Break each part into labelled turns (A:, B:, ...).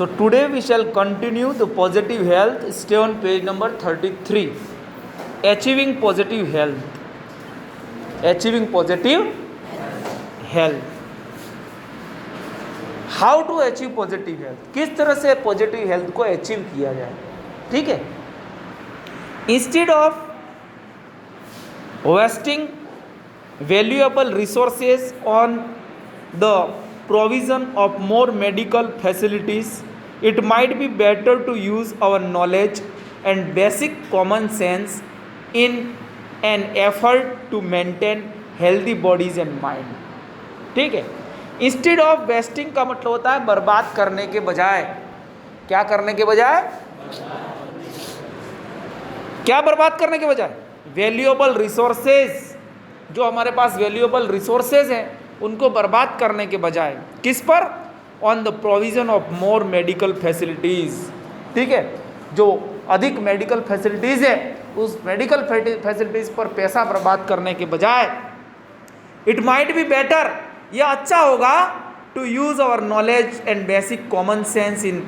A: So today we shall continue the positive health. Stay on page number 33. Achieving positive health. Achieving positive health. How to achieve positive health? किस तरह से positive health को achieve किया जाए? ठीक है. Instead of wasting valuable resources on the provision of more medical facilities, it might be better to use our knowledge and basic common sense in an effort to maintain healthy bodies and mind. ठीक है. Instead of wasting का मतलब होता है बर्बाद करने के बजाय. क्या करने के बजाय? क्या बर्बाद करने के बजाय? Valuable resources. जो हमारे पास वैल्यूएबल रिसोर्सेज हैं उनको बर्बाद करने के बजाय किस पर? On the provision of more medical facilities. ठीक है. जो अधिक मेडिकल फैसिलिटीज़ है उस मेडिकल फैसिलिटीज़ पर पैसा बर्बाद करने के बजाय इट माइट बी बेटर, यह अच्छा होगा, to use our knowledge and basic common sense in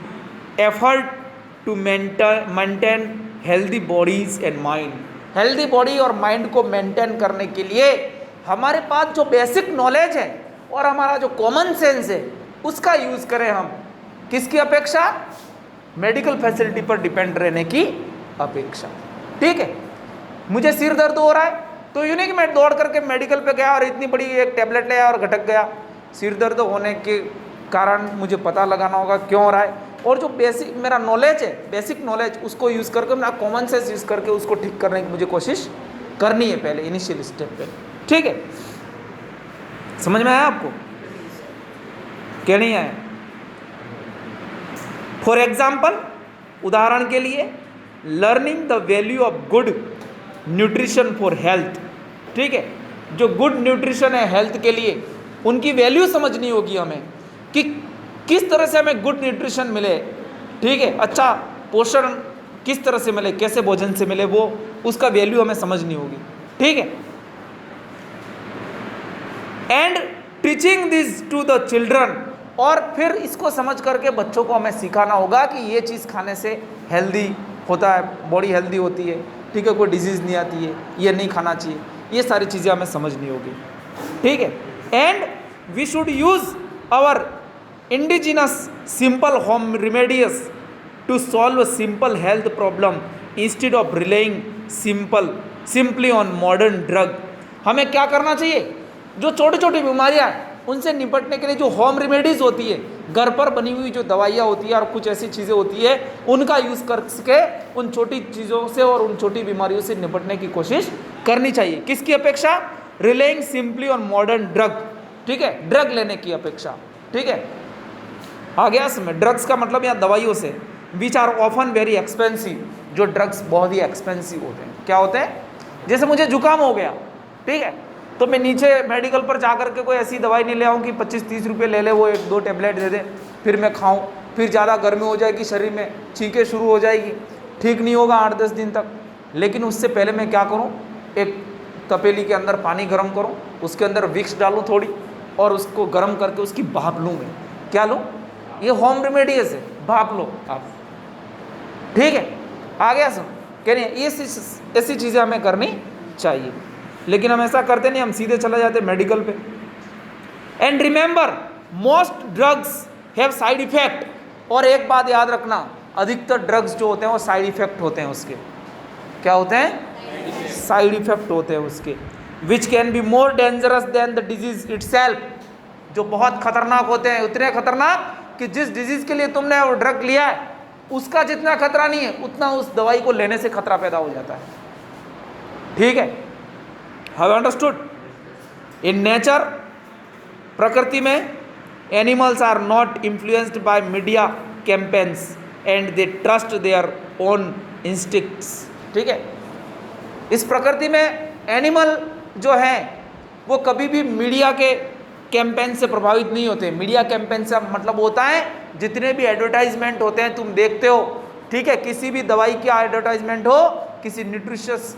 A: effort to maintain healthy bodies and mind. Healthy body और माइंड को मेंटेन करने के लिए हमारे पास जो बेसिक नॉलेज है और हमारा जो कॉमन सेंस है उसका यूज़ करें हम. किसकी अपेक्षा? मेडिकल फैसिलिटी पर डिपेंड रहने की अपेक्षा. ठीक है. मुझे सिर दर्द हो रहा है तो यूँ नहीं कि मैं दौड़ करके मेडिकल पे गया और इतनी बड़ी एक टेबलेट ले आया और घटक गया. सिर दर्द होने के कारण मुझे पता लगाना होगा क्यों हो रहा है, और जो बेसिक मेरा नॉलेज है, बेसिक नॉलेज, उसको यूज़ करके, मेरा कॉमन सेंस यूज़ करके उसको ठीक करने की मुझे कोशिश करनी है पहले, इनिशियल स्टेप पे. ठीक है. समझ में आया आपको? क्या नहीं आया? फॉर एग्जाम्पल, उदाहरण के लिए, learning the value of good nutrition for health. ठीक है. जो गुड न्यूट्रिशन है हेल्थ के लिए, उनकी वैल्यू समझनी होगी हमें कि किस तरह से हमें गुड न्यूट्रिशन मिले. ठीक है. अच्छा पोषण किस तरह से मिले, कैसे भोजन से मिले, वो उसका वैल्यू हमें समझनी होगी. ठीक है. And teaching this to the children, और फिर इसको समझ करके बच्चों को हमें सिखाना होगा कि ये चीज़ खाने से हेल्दी होता है, बॉडी हेल्दी होती है. ठीक है. कोई डिजीज़ नहीं आती है, ये नहीं खाना चाहिए, ये सारी चीज़ें हमें समझनी होगी. ठीक है. And we should use our indigenous simple home remedies to solve a simple health problem instead of relying simply on modern drug. हमें क्या करना चाहिए? जो छोटी छोटी बीमारियां हैं उनसे निपटने के लिए जो होम रेमेडीज़ होती है, घर पर बनी हुई जो दवाइयाँ होती है और कुछ ऐसी चीज़ें होती है, उनका यूज़ करके उन छोटी चीज़ों से और उन छोटी बीमारियों से निपटने की कोशिश करनी चाहिए. किसकी अपेक्षा? Relying simply on modern drug. ठीक है. ड्रग लेने की अपेक्षा. ठीक है. आ गया इसमें. ड्रग्स का मतलब यहाँ दवाइयों से, which are often very expensive. जो ड्रग्स बहुत ही एक्सपेंसिव होते हैं. क्या होते हैं? जैसे मुझे जुकाम हो गया, ठीक है, तो मैं नीचे मेडिकल पर जा कर के कोई ऐसी दवाई नहीं ले आऊँ कि 25-30 रुपये ले ले, वो 1-2 टेबलेट दे दे, फिर मैं खाऊं, फिर ज़्यादा गर्मी हो जाएगी शरीर में, छींकें शुरू हो जाएगी, ठीक नहीं होगा 8-10 दिन तक. लेकिन उससे पहले मैं क्या करूँ? एक तपेली के अंदर पानी गर्म करूँ, उसके अंदर विक्स डालूँ थोड़ी, और उसको गर्म करके उसकी भाप लूँ. मैं क्या लूँ? ये होम रेमेडीज है, भाप लो आप. ठीक है. आ गया सुन? कह रही है ये ऐसी चीज़ें हमें करनी चाहिए, लेकिन हम ऐसा करते नहीं, हम सीधे चले जाते मेडिकल पे. And remember, most drugs have side effect. और एक बात याद रखना, अधिकतर ड्रग्स जो होते हैं वो साइड इफेक्ट होते हैं उसके. क्या होते हैं? साइड इफेक्ट होते हैं उसके. Which can be more dangerous than the disease itself. जो बहुत खतरनाक होते हैं, उतने खतरनाक कि जिस डिजीज के लिए तुमने वो ड्रग लिया है उसका जितना खतरा नहीं है उतना उस दवाई को लेने से खतरा पैदा हो जाता है. ठीक है. Have understood? इन नेचर, प्रकृति में, animals are not influenced by media campaigns and they trust their own instincts. ठीक है. इस प्रकृति में एनिमल जो हैं वो कभी भी मीडिया के कैंपेन से प्रभावित नहीं होते. मीडिया कैंपेन से मतलब होता है जितने भी एडवर्टाइजमेंट होते हैं तुम देखते हो. ठीक है. किसी भी दवाई का एडवर्टाइजमेंट हो, किसी न्यूट्रिशियस,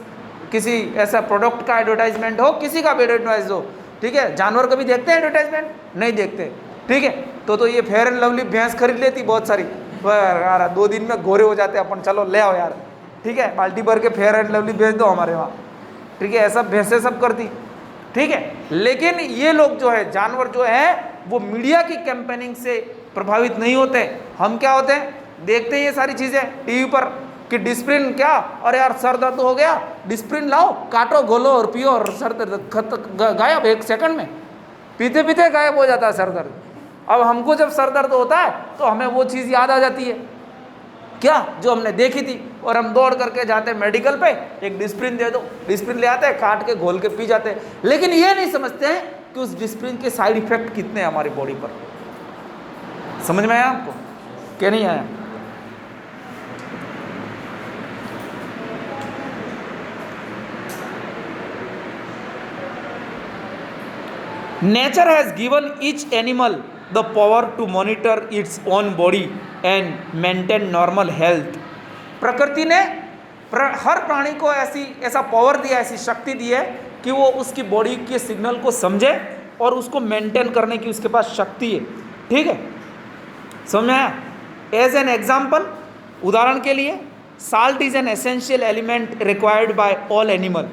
A: किसी ऐसा प्रोडक्ट का एडवर्टाइजमेंट हो, किसी का भी एडवर्टाइज हो, ठीक है. जानवर कभी देखते हैं एडवर्टाइजमेंट? नहीं देखते. ठीक है. तो ये फेयर एंड लवली भैंस खरीद लेती बहुत सारी, यार 2 दिन में गोरे हो जाते अपन, चलो ले आओ यार, ठीक है, बाल्टी भर के फेयर एंड लवली भेज दो हमारे वहाँ, ठीक है, ऐसा भैंसे सब करती, ठीक है। लेकिन ये लोग जो है, जानवर जो है, वो मीडिया की कैंपेनिंग से प्रभावित नहीं होते। हम क्या होते हैं, देखते हैं ये सारी चीज़ें टीवी पर कि डिस्प्रिन क्या, अरे यार सर दर्द हो गया, डिस्प्रिन लाओ, काटो, घोलो और पियो, और सर दर्द गायब 1 सेकंड में, पीते पीते गायब हो जाता है सर दर्द। अब हमको जब सर दर्द होता है तो हमें वो चीज़ याद आ जाती है क्या, जो हमने देखी थी, और हम दौड़ करके जाते हैं मेडिकल पे, एक डिस्प्रिन दे दो, डिस्प्रिन ले आते हैं, काट के घोल के पी जाते हैं। लेकिन ये नहीं समझते हैं कि उस डिस्प्रिन के साइड इफेक्ट कितने हैं हमारी बॉडी पर। समझ में आया आपको क्या नहीं आया? Nature has given each animal the power to monitor its own body and maintain normal health. प्रकृति ने हर प्राणी को ऐसा पावर दिया, ऐसी शक्ति दी है कि वो उसकी बॉडी के सिग्नल को समझे और उसको मेंटेन करने की उसके पास शक्ति है, ठीक है, समझ में आया? एज एन एग्जाम्पल, उदाहरण के लिए, salt is an essential element required by all animal,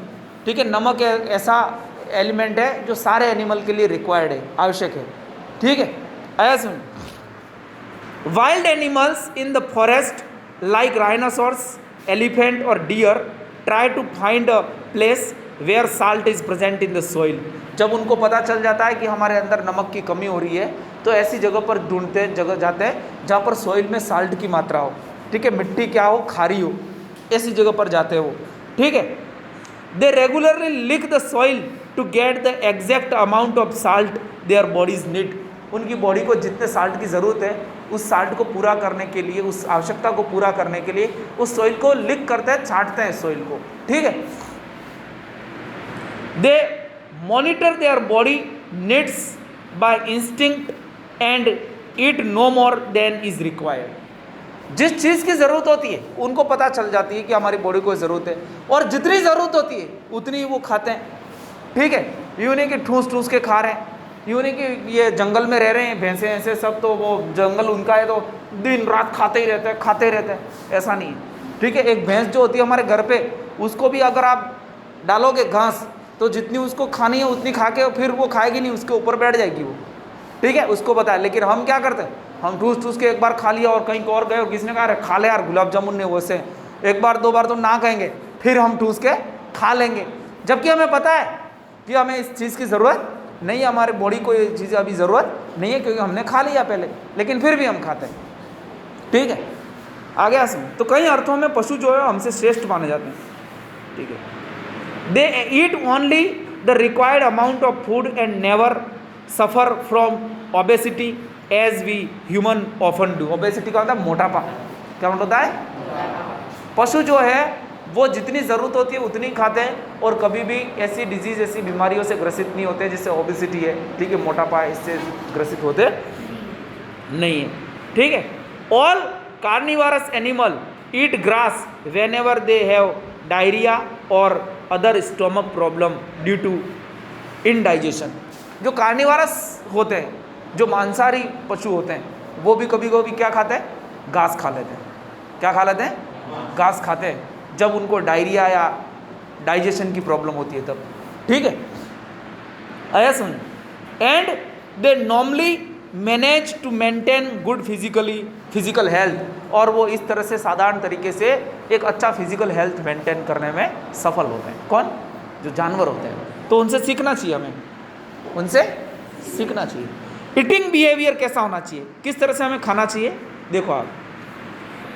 A: ठीक है, नमक ऐसा एलिमेंट है जो सारे एनिमल के लिए रिक्वायर्ड है, आवश्यक है, ठीक है। आया सुन, wild animals in the forest like rhinoceros, elephant और deer try to find a place where salt is present in the soil. जब उनको पता चल जाता है कि हमारे अंदर नमक की कमी हो रही है तो ऐसी जगह पर ढूंढते हैं, जगह जाते हैं जहाँ पर सोइल में साल्ट की मात्रा हो, ठीक है, मिट्टी क्या हो, खारी हो, ऐसी जगह पर जाते हैं वो, ठीक है। They regularly lick the soil to get the exact amount of salt their bodies need. उनकी बॉडी को जितने साल्ट की ज़रूरत है उस साल्ट को पूरा करने के लिए, उस आवश्यकता को पूरा करने के लिए उस सॉइल को लिक करते हैं, छांटते हैं सॉइल को, ठीक है। They monitor their body needs by instinct and eat no more than is required. जिस चीज़ की ज़रूरत होती है उनको पता चल जाती है कि हमारी बॉडी को ज़रूरत है, और जितनी ज़रूरत होती है उतनी ही वो खाते हैं, ठीक है। यूँ नहीं कि ठूस ठूस के खा रहे हैं, यूँ नहीं कि ये जंगल में रह रहे हैं भैंसे ऐसे सब, तो वो जंगल उनका है तो दिन रात खाते ही रहते हैं, खाते ही रहते हैं, ऐसा नहीं है, ठीक है। एक भैंस जो होती है हमारे घर पे, उसको भी अगर आप डालोगे घास तो जितनी उसको खानी है उतनी खा के फिर वो खाएगी नहीं, उसके ऊपर बैठ जाएगी वो, ठीक है, उसको पता है। लेकिन हम क्या करते हैं, हम ठूस ठूस के एक बार खा लिया और कहीं और गए और किसी ने कहा अरे खा ले यार गुलाब जामुन ने, वैसे एक बार 2 बार तो ना कहेंगे, फिर हम ठूस के खा लेंगे, जबकि हमें पता है कि हमें इस चीज़ की ज़रूरत नहीं है, हमारी बॉडी को ये चीज़ अभी ज़रूरत नहीं है क्योंकि हमने खा लिया पहले, लेकिन फिर भी हम खाते हैं, ठीक है। आगे आसम, तो कई अर्थों में पशु जो है हमसे श्रेष्ठ माने जाते हैं, ठीक है। They eat only the required amount of food and never suffer from obesity as we human often do. Obesity का होता है मोटापा, क्या होता है? पशु जो है वो जितनी ज़रूरत होती है उतनी खाते हैं और कभी भी ऐसी डिजीज़, ऐसी बीमारियों से ग्रसित नहीं होते जिससे ओबेसिटी है, ठीक है, मोटापा है, इससे ग्रसित होते नहीं है, ठीक है। All carnivorous animal eat grass whenever they have diarrhoea और other stomach problem due to indigestion. जो कार्निवरस होते हैं, जो मांसाहारी पशु होते हैं, वो भी कभी कभी क्या खाते हैं, घास खा लेते हैं। क्या खा लेते हैं? घास खाते हैं जब उनको डायरिया या डाइजेशन की प्रॉब्लम होती है तब, ठीक है। आया समझ? And they normally manage to maintain good physical health, और वो इस तरह से साधारण तरीके से एक अच्छा फिजिकल हेल्थ मेंटेन करने में सफल होते हैं। कौन? जो जानवर होते हैं। तो उनसे सीखना चाहिए, हमें उनसे सीखना चाहिए। ईटिंग बिहेवियर कैसा होना चाहिए, किस तरह से हमें खाना चाहिए, देखो आप,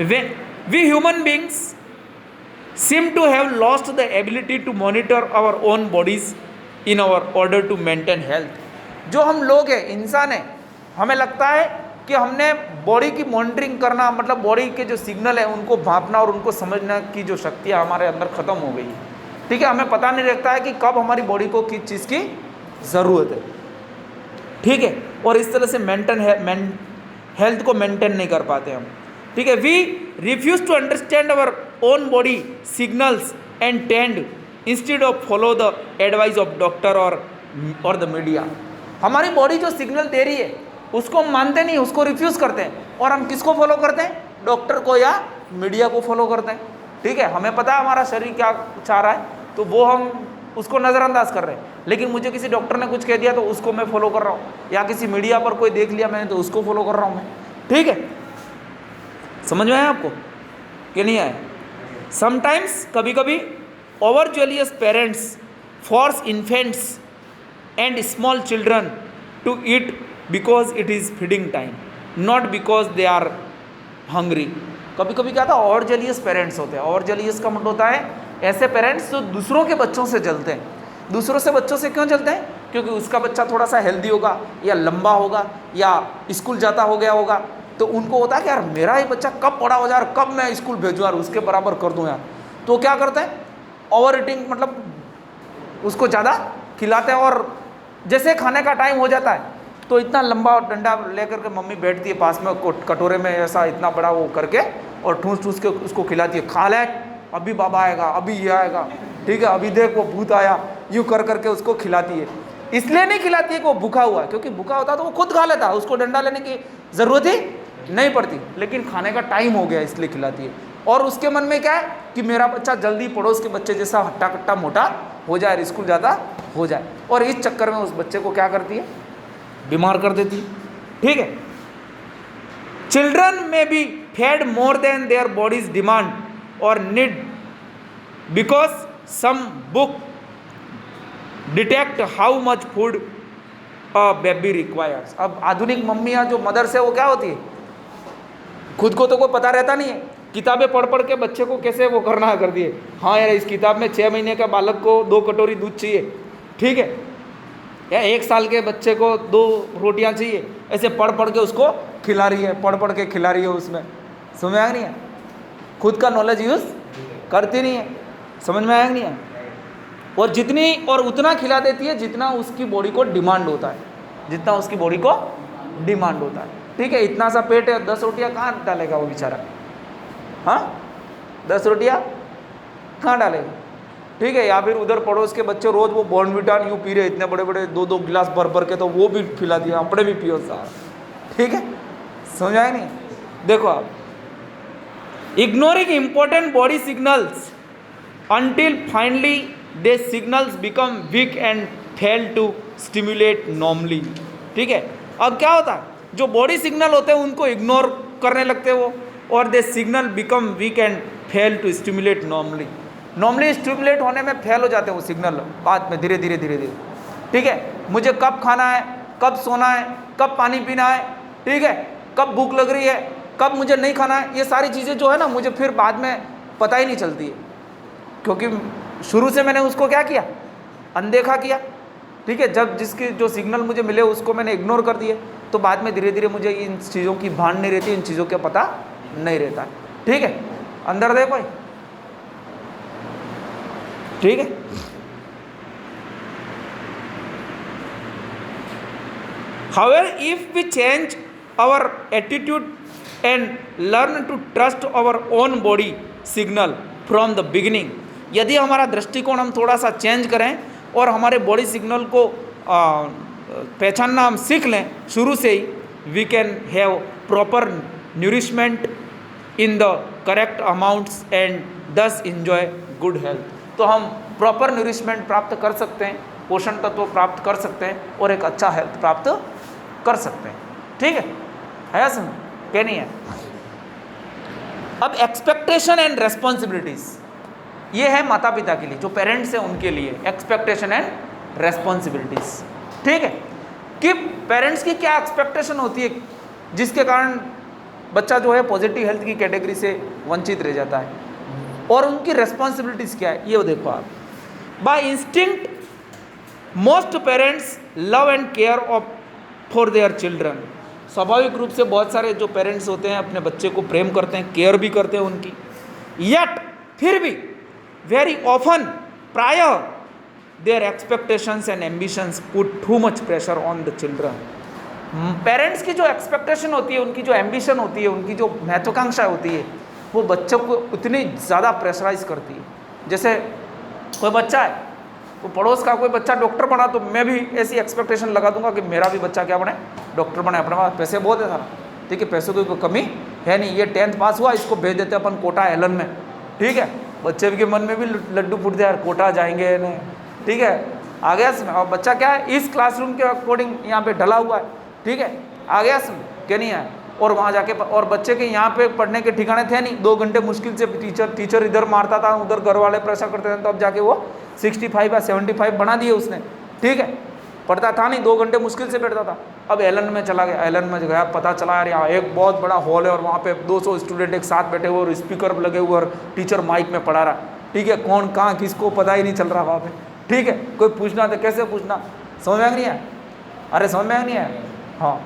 A: we human beings seem to have lost the ability to monitor our own bodies in our order to maintain health। जो हम लोग हैं, इंसान हैं, हमें लगता है कि हमने बॉडी की मॉनिटरिंग करना, मतलब बॉडी के जो सिग्नल है उनको भांपना और उनको समझना की जो शक्तियाँ हमारे अंदर ख़त्म हो गई, ठीक है। हमें पता नहीं रहता है कि कब हमारी बॉडी को किस चीज़ की ज़रूरत है, ठीक है, और इस तरह से हेल्थ को मेंटेन नहीं कर पाते हम, ठीक है। We refuse to understand our own body signals and tend instead of follow the advice of doctor और द मीडिया। हमारी बॉडी जो सिग्नल दे रही है उसको हम मानते नहीं, उसको रिफ्यूज़ करते हैं। और हम किसको फॉलो करते हैं? डॉक्टर को या मीडिया को फॉलो करते हैं। ठीक है, हमें पता है हमारा शरीर क्या चाह रहा है, तो वो हम उसको नज़रअंदाज कर रहे हैं। लेकिन मुझे किसी डॉक्टर ने कुछ कह दिया तो उसको मैं फॉलो कर रहा हूँ, या किसी मीडिया पर कोई देख लिया मैंने तो उसको फॉलो कर रहा हूँ मैं। ठीक है, समझ में आया आपको कि नहीं आया? समटाइम्स, कभी कभी over jealous parents force infants and small children to eat because it is feeding time, not because they are hungry. कभी कभी क्या था, ओवर जेलियस पेरेंट्स होते हैं। ओवर जेलियस का मतलब होता है ऐसे पेरेंट्स जो दूसरों के बच्चों से जलते हैं। दूसरों से बच्चों से क्यों जलते हैं? क्योंकि उसका बच्चा थोड़ा सा हेल्दी होगा, या लंबा होगा, या स्कूल जाता हो गया होगा, तो उनको होता है कि यार मेरा ही बच्चा कब बड़ा हो जाए और कब मैं स्कूल भेजूँ यार, उसके बराबर कर दूँ यार। तो क्या करते हैं? ओवर ईटिंग, मतलब उसको ज़्यादा खिलाते हैं। और जैसे खाने का टाइम हो जाता है तो इतना लंबा डंडा लेकर के मम्मी बैठती है पास में, कटोरे में ऐसा इतना बड़ा वो करके, और ठूस ठूस के उसको खिलाती है। खा ले, अभी बाबा आएगा, अभी ये आएगा, ठीक है, अभी देख वो भूत आया, यूँ कर करके उसको खिलाती है। इसलिए नहीं खिलाती है कि वो भूखा हुआ है, क्योंकि भूखा होता तो वो खुद खा लेता, उसको डंडा लेने की ज़रूरत ही नहीं पड़ती। लेकिन खाने का टाइम हो गया इसलिए खिलाती है। और उसके मन में क्या है कि मेरा बच्चा जल्दी पड़ोस के बच्चे जैसा हट्टा कट्टा मोटा हो जाए, स्कूल जाता हो जाए। और इस चक्कर में उस बच्चे को क्या करती है? बीमार कर देती है। ठीक है, children may be fed more than their bodies demand और need because some book detect how much food a baby requires. अब आधुनिक मम्मियाँ जो मदर्स है वो क्या होती है, खुद को तो कोई पता रहता नहीं है, किताबें पढ़ पढ़ के बच्चे को कैसे वो करना कर दिए। हाँ यार, इस किताब में 6 महीने का बालक को 2 कटोरी दूध चाहिए, ठीक है, या 1 साल के बच्चे को 2 रोटियां चाहिए, ऐसे पढ़ पढ़ के उसको खिला रही है, पढ़ पढ़ के खिला रही है। उसमें समझ में आया नहीं है? खुद का नॉलेज यूज़ करती नहीं है। समझ में आया नहीं है? और जितनी और उतना खिला देती है जितना उसकी बॉडी को डिमांड होता है, जितना उसकी बॉडी को डिमांड होता है। ठीक है, इतना सा पेट है, 10 रोटियाँ कहाँ डालेगा वो बेचारा? हाँ, 10 रोटियाँ कहाँ डालेगा? ठीक है, या फिर उधर पड़ोस के बच्चे रोज़ वो बॉर्नविटा यूँ पी रहे, इतने बड़े बड़े 2-2 गिलास भर भर के, तो वो भी पिला दिया, अपने भी पियो सारा। ठीक है, समझ आए नहीं? देखो आप, ignoring important body signals until finally they signals become weak and fail to stimulate normally। ठीक है, अब क्या होता है, जो बॉडी सिग्नल होते हैं उनको इग्नोर करने लगते हैं वो, और they signal become weak and fail to stimulate normally. Normally stimulate होने में फेल हो जाते हैं वो सिग्नल बाद में, धीरे धीरे धीरे धीरे। ठीक है, मुझे कब खाना है, कब सोना है, कब पानी पीना है, ठीक है, कब भूख लग रही है, कब मुझे नहीं खाना है, ये सारी चीज़ें जो है ना मुझे फिर बाद में पता ही नहीं चलती है, क्योंकि शुरू से मैंने उसको क्या किया, अनदेखा किया। ठीक है, जब जिसके जो सिग्नल मुझे मिले उसको मैंने इग्नोर कर दिए, तो बाद में धीरे धीरे मुझे इन चीज़ों की भान नहीं रहती, इन चीज़ों का पता नहीं रहता। ठीक है, अंदर दे कोई, ठीक है। However, if we change our attitude and learn to trust our own body signal from the beginning, यदि हमारा दृष्टिकोण हम थोड़ा सा चेंज करें और हमारे बॉडी सिग्नल को पहचानना हम सीख लें शुरू से ही, we can have proper nourishment in the correct amounts and thus enjoy good health. तो हम प्रॉपर न्यूरिशमेंट प्राप्त कर सकते हैं, पोषण तत्व प्राप्त कर सकते हैं और एक अच्छा हेल्थ प्राप्त कर सकते हैं। ठीक है समझ क्या नहीं है? अब एक्सपेक्टेशन एंड रेस्पॉन्सिबिलिटीज, ये है माता पिता के लिए, जो पेरेंट्स हैं उनके लिए एक्सपेक्टेशन एंड रेस्पॉन्सिबिलिटीज। ठीक है, कि पेरेंट्स की क्या एक्सपेक्टेशन होती है जिसके कारण बच्चा जो है पॉजिटिव हेल्थ की कैटेगरी से वंचित रह जाता है, और उनकी रेस्पॉन्सिबिलिटीज क्या है ये देखो आप। By instinct most parents love and care of for their children. स्वाभाविक रूप से बहुत सारे जो पेरेंट्स होते हैं अपने बच्चे को प्रेम करते हैं, केयर भी करते हैं उनकी, यट फिर भी वेरी ऑफन प्राय there expectations and ambitions put too much pressure on the children. Parents की जो एक्सपेक्टेशन होती है, उनकी जो एम्बिशन होती है, उनकी जो महत्वाकांक्षा होती है, वो बच्चों को उतनी ज़्यादा प्रेशराइज करती है। जैसे कोई बच्चा है, वो पड़ोस का कोई बच्चा डॉक्टर बना, तो मैं भी ऐसी एक्सपेक्टेशन लगा दूंगा कि मेरा भी बच्चा क्या बने, डॉक्टर बने, अपने पास पैसे बहुत है सारा, ठीक है, पैसों की कोई कमी है नहीं। ये 10th पास हुआ, इसको भेज देते अपन कोटा एलन में, ठीक है। बच्चे के मन में भी लड्डू फूट जाए, कोटा जाएंगे नहीं, ठीक है, आ गया इसमें। और बच्चा क्या है, इस क्लासरूम के अकॉर्डिंग यहाँ पे ढला हुआ है, ठीक है, आ गया इसमें, क्या नहीं है। और वहाँ जाके, और बच्चे के यहाँ पे पढ़ने के ठिकाने थे नहीं, 2 घंटे मुश्किल से टीचर इधर मारता था, उधर घर वाले प्रेशर करते थे, तो अब जाके वो 65 या 75 बना दिए उसने, ठीक है। पढ़ता था नहीं, 2 घंटे मुश्किल से बैठता था। अब एलन में चला गया, एलन में गया, पता चला यार यहाँ एक बहुत बड़ा हॉल है और वहाँ पे 200 स्टूडेंट एक साथ बैठे हुए और स्पीकर लगे हुए और टीचर माइक में पढ़ा रहा, ठीक है। कौन कहाँ किसको पता ही नहीं चल रहा वहाँ पे, ठीक है। कोई पूछना तो कैसे पूछना, समझ में नहीं है, अरे समझ में नहीं है, हाँ।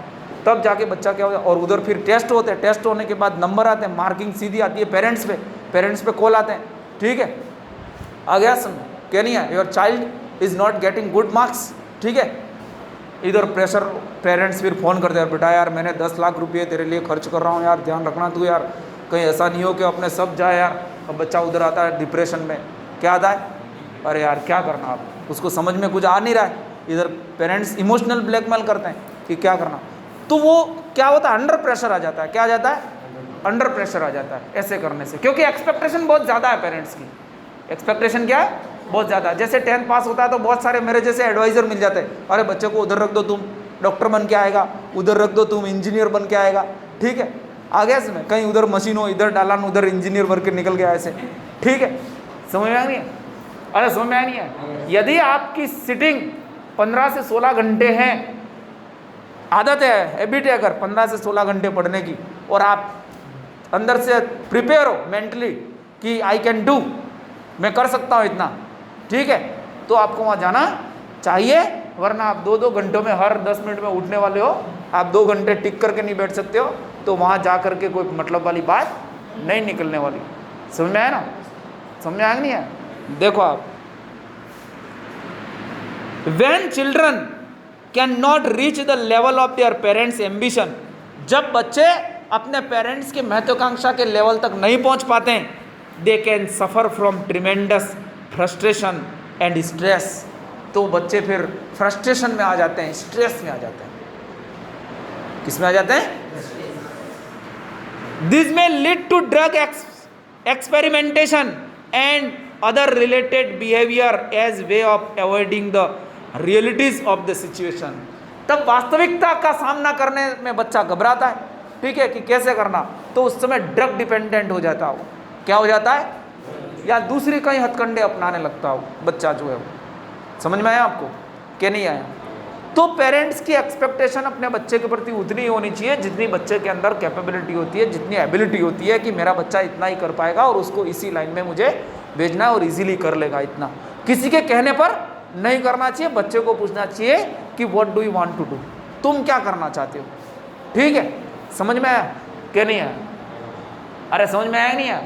A: तब जाके बच्चा क्या होता है, और उधर फिर टेस्ट होते हैं, टेस्ट होने के बाद नंबर आते हैं, मार्किंग सीधी आती है पेरेंट्स पे कॉल आते हैं, ठीक है। आ गया समझ, क्या नहीं है, your child is not getting good marks, ठीक है। इधर प्रेशर, पेरेंट्स फिर फ़ोन करते हैं, बेटा यार मैंने 10 लाख रुपये तेरे लिए खर्च कर रहा हूँ यार, ध्यान रखना तू यार, कहीं ऐसा नहीं हो कि अपने सब जाए यार। अब बच्चा उधर आता है डिप्रेशन में, क्या आता है, अरे यार क्या करना, आप उसको समझ में कुछ आ नहीं रहा है। इधर पेरेंट्स इमोशनल ब्लैकमेल करते हैं कि क्या करना, तो वो क्या होता है, अंडर प्रेशर आ जाता है, क्या आ जाता है, अंडर प्रेशर आ जाता है ऐसे करने से, क्योंकि एक्सपेक्टेशन बहुत ज़्यादा है पेरेंट्स की। एक्सपेक्टेशन क्या है, बहुत ज़्यादा। जैसे 10th पास होता है तो बहुत सारे मेरे जैसे एडवाइज़र मिल जाते हैं, अरे बच्चे को उधर रख दो, तुम डॉक्टर बन के आएगा, उधर रख दो तुम इंजीनियर बन के आएगा, ठीक है। आ गया इसमें, कहीं उधर मशीन हो, इधर डाला उधर इंजीनियर बन के निकल गया ऐसे, ठीक है। समझ में आ नहीं है, अरे समझ में आ नहीं है। यदि आपकी सिटिंग 15 से 16 घंटे हैं, आदत है, हैबिट है अगर 15 से 16 घंटे पढ़ने की, और आप अंदर से प्रिपेयर हो मेंटली कि आई कैन डू, मैं कर सकता हूँ इतना, ठीक है, तो आपको वहाँ जाना चाहिए। वरना आप 2-2 घंटों में, हर 10 मिनट में उठने वाले हो, आप 2 घंटे टिक करके नहीं बैठ सकते हो, तो वहाँ जा करके कोई मतलब वाली बात नहीं निकलने वाली। समझ में आया ना, समझ में आया नहीं है। देखो आप, when children cannot reach the level of their parents' ambition, जब बच्चे अपने पेरेंट्स की महत्वाकांक्षा के लेवल तक नहीं पहुंच पाते हैं, they can suffer from tremendous frustration and stress, तो बच्चे फिर फ्रस्ट्रेशन में आ जाते हैं, स्ट्रेस में आ जाते हैं। किस में आ जाते हैं, this may lead to drug experimentation and other related behavior as way of avoiding the realities of the situation। तब वास्तविकता का सामना करने में बच्चा घबराता है, ठीक है, कि कैसे करना, तो उस समय ड्रग डिपेंडेंट हो जाता हो, क्या हो जाता है, या दूसरी कई हथकंडे अपनाने लगता हो बच्चा जो है वो। समझ में आया आपको, क्या नहीं आया। तो पेरेंट्स की एक्सपेक्टेशन अपने बच्चे के प्रति उतनी ही होनी चाहिए जितनी बच्चे के अंदर कैपेबिलिटी होती है, जितनी एबिलिटी होती है कि मेरा बच्चा इतना ही कर पाएगा और उसको इसी लाइन में मुझे भेजना है और इजीली कर लेगा इतना। किसी के कहने पर नहीं करना चाहिए, बच्चे को पूछना चाहिए कि what do you want to do, तुम क्या करना चाहते हो, ठीक है। समझ में आया, क्या नहीं आया, अरे समझ में आया नहीं आया।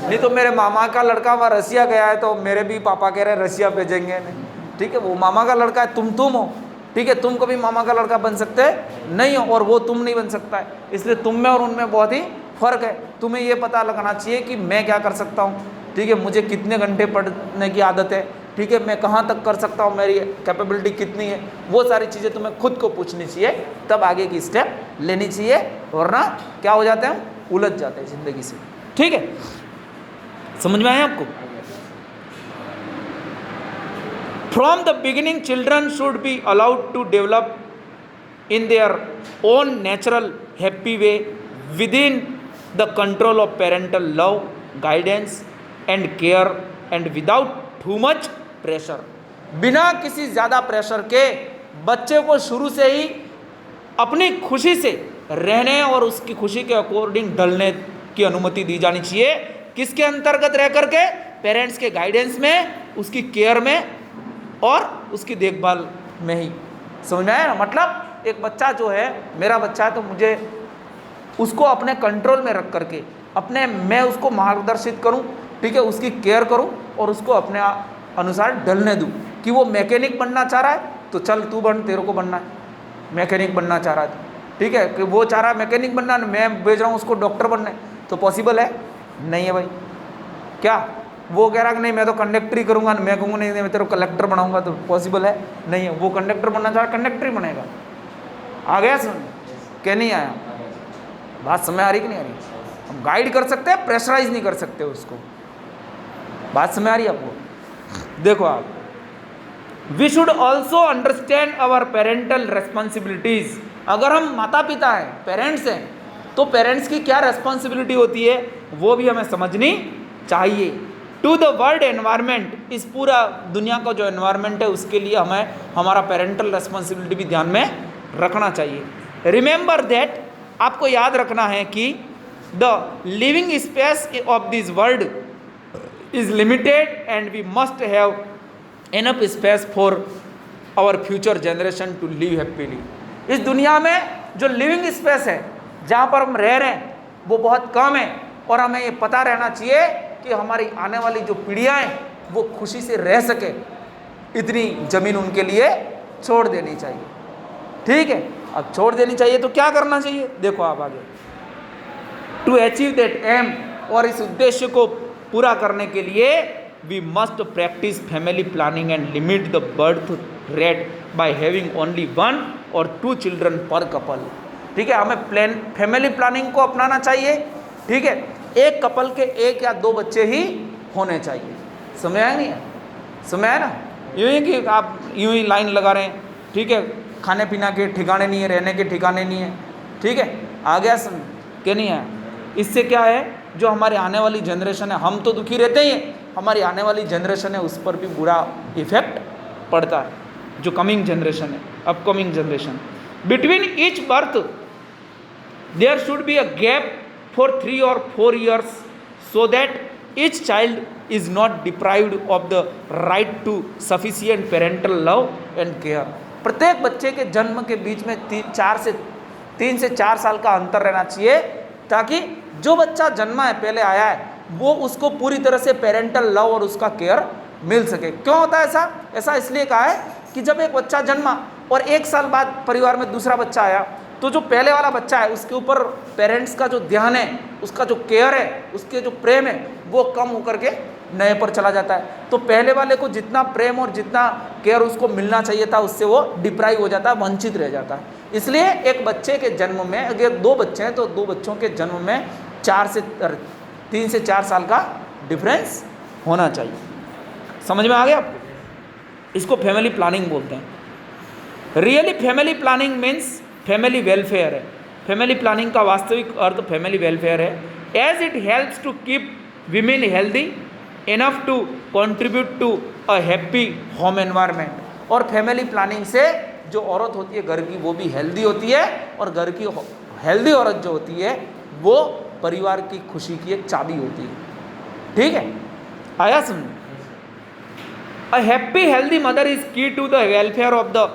A: नहीं तो मेरे मामा का लड़का वहाँ रसिया गया है तो मेरे भी पापा कह रहे हैं रसिया भेजेंगे, नहीं, ठीक है, वो मामा का लड़का है, तुम हो, ठीक है। तुम कभी मामा का लड़का बन सकते नहीं हो और वो तुम नहीं बन सकता है, इसलिए तुम में और उनमें बहुत ही फर्क है। तुम्हें ये पता लगाना चाहिए कि मैं क्या कर सकता हूँ, ठीक है, मुझे कितने घंटे पढ़ने की आदत है, ठीक है, मैं कहाँ तक कर सकता हूँ, मेरी कैपेबिलिटी कितनी है, वो सारी चीज़ें तुम्हें खुद को पूछनी चाहिए, तब आगे की स्टेप लेनी चाहिए, वरना क्या हो जाते हैं, उलझ जाते हैं ज़िंदगी से, ठीक है। समझ में आया आपको। From the beginning, children should be allowed to develop in their own natural, happy way within the control of parental love, guidance and care and without too much pressure। बिना किसी ज़्यादा प्रेशर के बच्चे को शुरू से ही अपनी खुशी से रहने और उसकी खुशी के अकॉर्डिंग ढलने की अनुमति दी जानी चाहिए। किसके अंतर्गत रह करके, पेरेंट्स के गाइडेंस में, उसकी केयर में और उसकी देखभाल में ही। समझ में आया ना, मतलब एक बच्चा जो है, मेरा बच्चा है तो मुझे उसको अपने कंट्रोल में रख करके मैं उसको मार्गदर्शित करूं, ठीक है, उसकी केयर करूं और उसको अपने अनुसार ढलने दूं। कि वो मैकेनिक बनना चाह रहा है तो चल तू बन, तेरे को बनना है, मैकेनिक बनना चाह रहा है, ठीक है, कि वो चाह रहा है मैकेनिक बनना, मैं भेज रहा हूँ उसको डॉक्टर बनना है, तो पॉसिबल है नहीं है भाई। क्या वो कह रहा कि नहीं मैं तो कंडक्टर ही करूँगा, मैं कहूँगा नहीं मैं तेरे को कलेक्टर बनाऊंगा, तो पॉसिबल है नहीं है। वो कंडक्टर बनना चाह रहा, कंडक्टर ही बनेगा। आ गया समझ, क्या नहीं आया? बात समझ आ रही कि नहीं आ रही? हम गाइड कर सकते हैं, प्रेशराइज नहीं कर सकते उसको। बात समझ आ रही है आपको? देखो आप, we should also understand our parental responsibilities. अगर हम माता पिता हैं, पेरेंट्स हैं, तो पेरेंट्स की क्या रेस्पॉन्सिबिलिटी होती है वो भी हमें समझनी चाहिए। टू द वर्ल्ड एनवायरमेंट, इस पूरा दुनिया का जो एनवायरमेंट है उसके लिए हमें हमारा पेरेंटल रेस्पॉन्सिबिलिटी भी ध्यान में रखना चाहिए। रिमेंबर दैट, आपको याद रखना है कि the living space of this world is limited and we must have enough space for our future generation to live happily. इस दुनिया में जो लिविंग स्पेस है, जहाँ पर हम रह रहे हैं, वो बहुत कम है, और हमें ये पता रहना चाहिए कि हमारी आने वाली जो पीढ़ियाँ हैं वो खुशी से रह सके, इतनी ज़मीन उनके लिए छोड़ देनी चाहिए। ठीक है, अब छोड़ देनी चाहिए तो क्या करना चाहिए? देखो आप आगे, टू अचीव दैट एम, और इस उद्देश्य को पूरा करने के लिए we must practice family planning and limit the birth rate by having only 1 और 2 चिल्ड्रन पर कपल। ठीक है, हमें फैमिली प्लानिंग को अपनाना चाहिए। ठीक है, एक कपल के 1 या 2 बच्चे ही होने चाहिए। समझ आया नहीं है? समझ आया ना? यूँ ही कि आप यूँ ही लाइन लगा रहे हैं, ठीक है, खाने पीने के ठिकाने नहीं है, रहने के ठिकाने नहीं है। ठीक है, आ गया समझ क्या नहीं आया? इससे क्या है, जो हमारे आने वाली जनरेशन है, हम तो दुखी रहते ही हैं, हमारी आने वाली जनरेशन है उस पर भी बुरा इफेक्ट पड़ता है, जो कमिंग जनरेशन है, upcoming generation. Between each birth there should be a gap for 3 or 4 years so that each child is not deprived of the right to sufficient parental love and care। प्रत्येक बच्चे के जन्म के बीच में 3 से 4 साल का अंतर रहना चाहिए, ताकि जो बच्चा जन्मा है, पहले आया है, वो उसको पूरी तरह से पेरेंटल लव और उसका केयर मिल सके। क्यों होता है ऐसा? ऐसा इसलिए कहा है कि जब एक बच्चा जन्मा और 1 साल बाद परिवार में दूसरा बच्चा आया, तो जो पहले वाला बच्चा है उसके ऊपर पेरेंट्स का जो ध्यान है, उसका जो केयर है, उसके जो प्रेम है, वो कम होकर के नए पर चला जाता है। तो पहले वाले को जितना प्रेम और जितना केयर उसको मिलना चाहिए था, उससे वो डिप्राइव हो जाता है, वंचित रह जाता है। इसलिए एक बच्चे के जन्म में, अगर 2 बच्चे हैं तो 2 बच्चों के जन्म में 3 से 4 साल का डिफरेंस होना चाहिए। समझ में आ गया आपको? इसको फैमिली प्लानिंग बोलते हैं। Really family planning means family welfare है। फैमिली प्लानिंग का वास्तविक अर्थ फैमिली वेलफेयर है, as it helps to keep women healthy enough to contribute to a happy home environment. और फैमिली प्लानिंग से जो औरत होती है घर की, वो भी हेल्दी होती है, और घर की हेल्दी औरत जो होती है वो परिवार की खुशी की एक चाबी होती है। ठीक है, आया समझ? A happy healthy mother is key to the welfare of the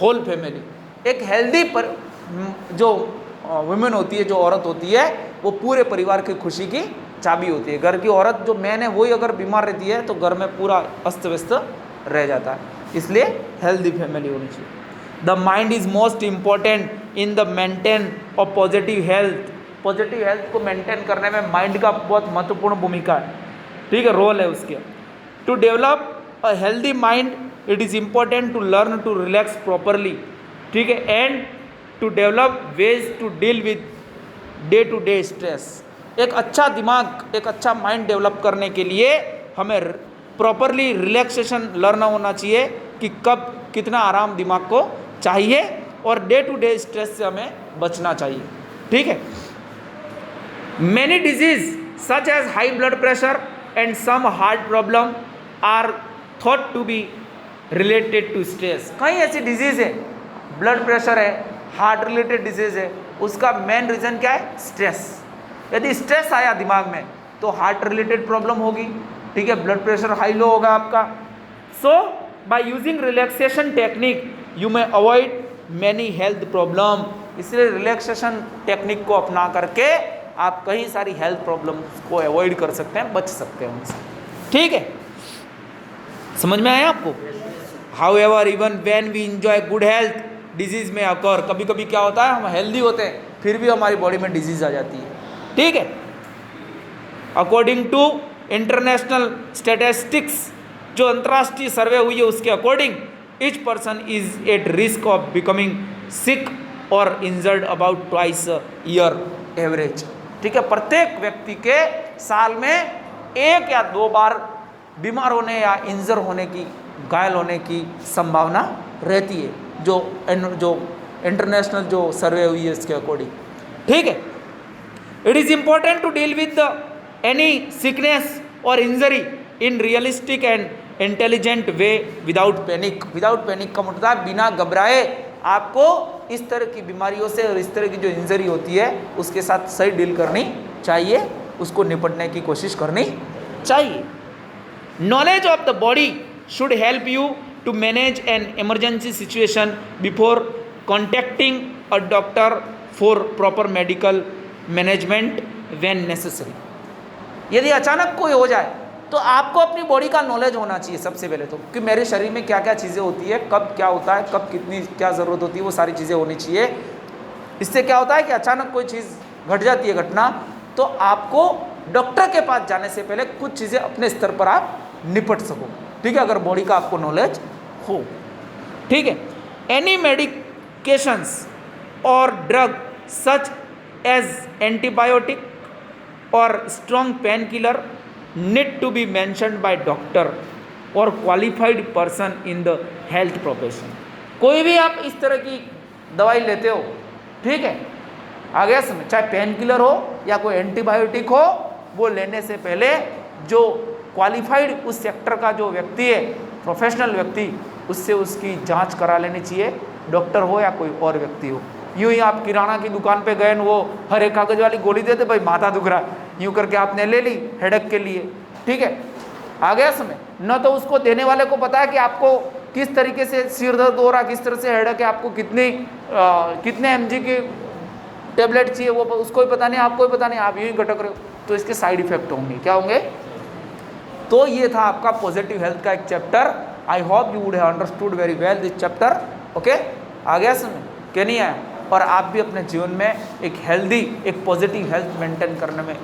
A: whole family. एक हेल्दी पर जो वुमेन होती है, जो औरत होती है, वो पूरे परिवार की खुशी की चाबी होती है। घर की औरत जो मैन है, वही अगर बीमार रहती है तो घर में पूरा अस्त व्यस्त रह जाता है। इसलिए हेल्दी फैमिली होनी चाहिए। The mind is most important in the maintain of positive health. Positive health को मेंटेन करने में माइंड का बहुत महत्वपूर्ण भूमिका है। ठीक है, रोल है उसके। To develop a healthy mind it is important to learn to relax properly. ठीक है, and to develop ways to deal with day to day stress. एक अच्छा दिमाग, एक अच्छा माइंड डेवलप करने के लिए हमें प्रॉपरली रिलैक्सेशन लर्न होना चाहिए कि कब कितना आराम दिमाग को चाहिए, और डे टू डे स्ट्रेस से हमें बचना चाहिए। ठीक है, many disease such as high blood pressure and some heart problem are thought to be related to stress. कई ऐसी डिजीज है, ब्लड प्रेशर है, हार्ट रिलेटेड डिजीज है, उसका मेन रीज़न क्या है? स्ट्रेस। यदि स्ट्रेस आया दिमाग में तो हार्ट रिलेटेड प्रॉब्लम होगी। ठीक है, ब्लड प्रेशर हाई लो होगा आपका। So by using relaxation technique you may avoid many health problem. इसलिए रिलैक्सेशन टेक्निक को अपना करके आप कई सारी हेल्थ प्रॉब्लम्स को अवॉइड कर सकते हैं, बच सकते हैं उनसे। ठीक है, समझ में आया आपको? However even when we enjoy good health disease may occur. कभी कभी क्या होता है, हम हेल्दी होते हैं फिर भी हमारी बॉडी में डिजीज आ जाती है। ठीक है, अकॉर्डिंग टू इंटरनेशनल स्टैटिस्टिक्स, जो अंतर्राष्ट्रीय सर्वे हुई है उसके according each person is at risk of becoming sick और injured about twice year average. ठीक है, प्रत्येक व्यक्ति के साल में 1 या 2 बार बीमार होने या इंजर होने की, घायल होने की संभावना रहती है, जो इंटरनेशनल जो सर्वे हुई है इसके अकॉर्डिंग। ठीक है, it is important to deal with any sickness और injury in realistic and intelligent way without panic. Without panic का मतलब है बिना घबराए आपको इस तरह की बीमारियों से और इस तरह की जो इंजरी होती है उसके साथ सही डील करनी चाहिए, उसको निपटने की कोशिश करनी चाहिए। Knowledge of the body should help you to manage an emergency situation before contacting a doctor for proper medical management when necessary. यदि अचानक कोई हो जाए तो आपको अपनी बॉडी का नॉलेज होना चाहिए सबसे पहले तो, कि मेरे शरीर में क्या क्या चीज़ें होती है, कब क्या होता है, कब कितनी क्या ज़रूरत होती है, वो सारी चीज़ें होनी चाहिए। इससे क्या होता है कि अचानक कोई चीज़ घट जाती है घटना, तो आपको डॉक्टर के पास जाने से पहले कुछ चीज़ें अपने स्तर पर आप निपट सको। ठीक है, अगर बॉडी का आपको नॉलेज हो। ठीक है, एनी मेडिकेशंस और ड्रग सच एज एंटीबायोटिक और strong pain killer need to be mentioned by doctor or qualified person in the health profession। कोई भी आप इस तरह की दवाई लेते हो, ठीक है, आ गया समझ, चाहे पेन किलर हो या कोई एंटीबायोटिक हो, वो लेने से पहले जो क्वालिफाइड उस सेक्टर का जो व्यक्ति है, प्रोफेशनल व्यक्ति, उससे उसकी जांच करा लेनी चाहिए, डॉक्टर हो या कोई और व्यक्ति हो। यूँ ही आप किराना की दुकान पे गए, वो हरे कागज वाली गोली देते, भाई माथा दुख रहा है, यूँ करके आपने ले ली हेडेक के लिए। ठीक है, आ गया समय, न तो उसको देने वाले को पता है कि आपको किस तरीके से सिर दर्द हो रहा है, किस तरह से हेडेक है, आपको कितने mg की टेबलेट चाहिए, वो उसको भी पता नहीं, आपको भी पता नहीं, आप यूँ ही भटक रहे हो, तो इसके साइड इफेक्ट होंगे। क्या होंगे? तो ये था आपका पॉजिटिव हेल्थ का एक chapter. I hope you would have understood very well this chapter. Okay, आ गया समय क्या नहीं आया? और आप भी अपने जीवन में एक हेल्दी, एक पॉजिटिव हेल्थ मेंटेन करने में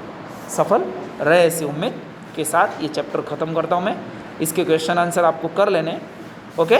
A: सफल रहे, ऐसी उम्मीद के साथ ये चैप्टर ख़त्म करता हूँ मैं। इसके क्वेश्चन आंसर आपको कर लेने। ओके।